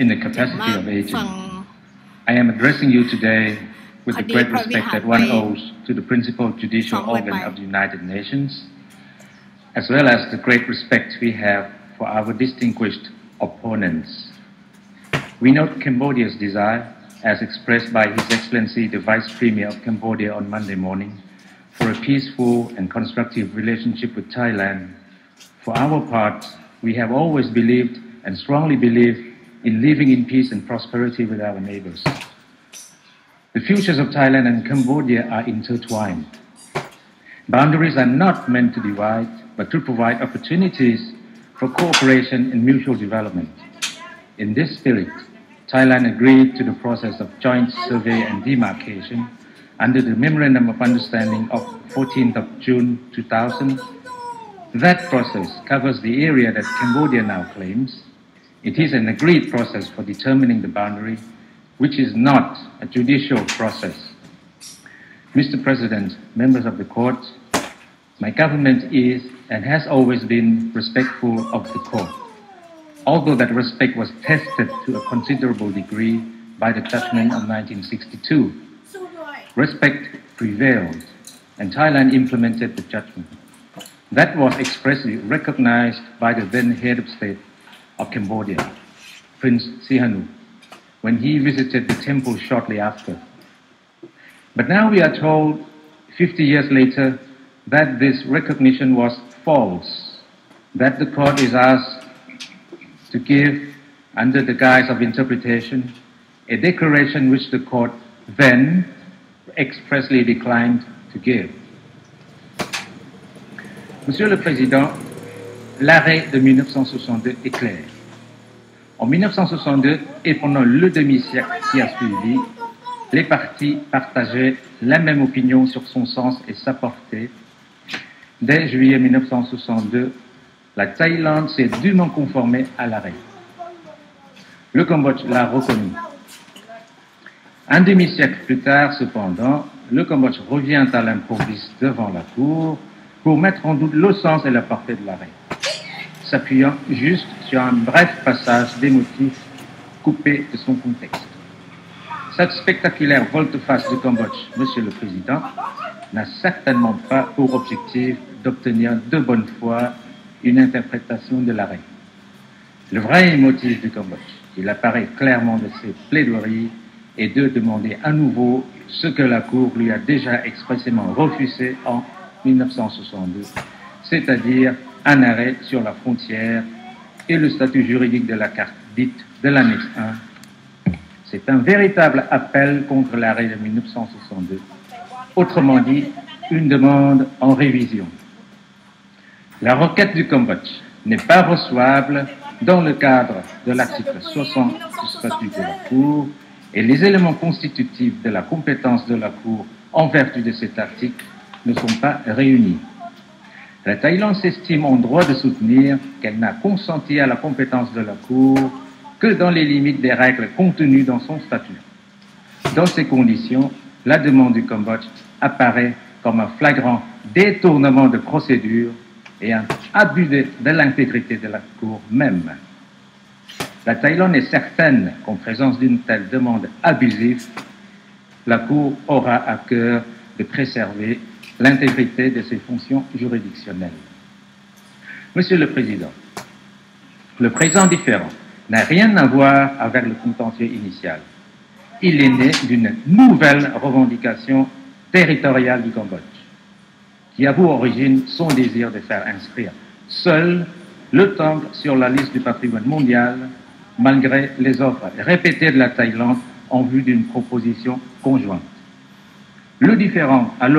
in the capacity of agent. I am addressing you today with the great respect that one owes to the principal judicial organ of the United Nations, as well as the great respect we have for our distinguished opponents. We note Cambodia's desire, as expressed by His Excellency the Vice Premier of Cambodia on Monday morning, for a peaceful and constructive relationship with Thailand. For our part, we have always believed and strongly believe in living in peace and prosperity with our neighbors. The futures of Thailand and Cambodia are intertwined. Boundaries are not meant to divide, but to provide opportunities for cooperation and mutual development. In this spirit, Thailand agreed to the process of joint survey and demarcation under the Memorandum of Understanding of 14th of June 2000. That process covers the area that Cambodia now claims. It is an agreed process for determining the boundary, which is not a judicial process. Mr. President, members of the court, my government is and has always been respectful of the court, although that respect was tested to a considerable degree by the judgment of 1962. Respect prevailed, and Thailand implemented the judgment. That was expressly recognized by the then head of state of Cambodia, Prince Sihanouk, when he visited the temple shortly after. But now we are told, 50 years later, that this recognition was false, that the court is asked to give, under the guise of interpretation, a declaration which the court then expressly declined to give. Monsieur le Président, l'arrêt de 1962 est clair. En 1962 et pendant le demi-siècle qui a suivi, les parties partageaient la même opinion sur son sens et sa portée. Dès juillet 1962, la Thaïlande s'est dûment conformée à l'arrêt. Le Cambodge l'a reconnu. Un demi-siècle plus tard, cependant, le Cambodge revient à l'improviste devant la Cour pour mettre en doute le sens et la portée de l'arrêt, s'appuyant juste sur un bref passage des motifs coupés de son contexte. Cette spectaculaire volte-face du Cambodge, Monsieur le Président, n'a certainement pas pour objectif d'obtenir de bonne foi une interprétation de l'arrêt. Le vrai motif du Cambodge, il apparaît clairement de ses plaidoiries, est de demander à nouveau ce que la Cour lui a déjà expressément refusé en 1962, c'est-à-dire un arrêt sur la frontière et le statut juridique de la carte dite de l'annexe 1. C'est un véritable appel contre l'arrêt de 1962. Autrement dit, une demande en révision. La requête du Cambodge n'est pas recevable dans le cadre de l'article 60 du statut de la Cour et les éléments constitutifs de la compétence de la Cour en vertu de cet article ne sont pas réunis. La Thaïlande s'estime en droit de soutenir qu'elle n'a consenti à la compétence de la Cour que dans les limites des règles contenues dans son statut. Dans ces conditions, la demande du Cambodge apparaît comme un flagrant détournement de procédure et un abus de l'intégrité de la Cour même. La Thaïlande est certaine qu'en présence d'une telle demande abusive, la Cour aura à cœur de préserver l'intégrité de ses fonctions juridictionnelles. Monsieur le Président, le présent différend n'a rien à voir avec le contentieux initial. Il est né d'une nouvelle revendication territoriale du Cambodge, qui a pour origine son désir de faire inscrire seul le temple sur la liste du patrimoine mondial, malgré les offres répétées de la Thaïlande en vue d'une proposition conjointe. Le différend, alors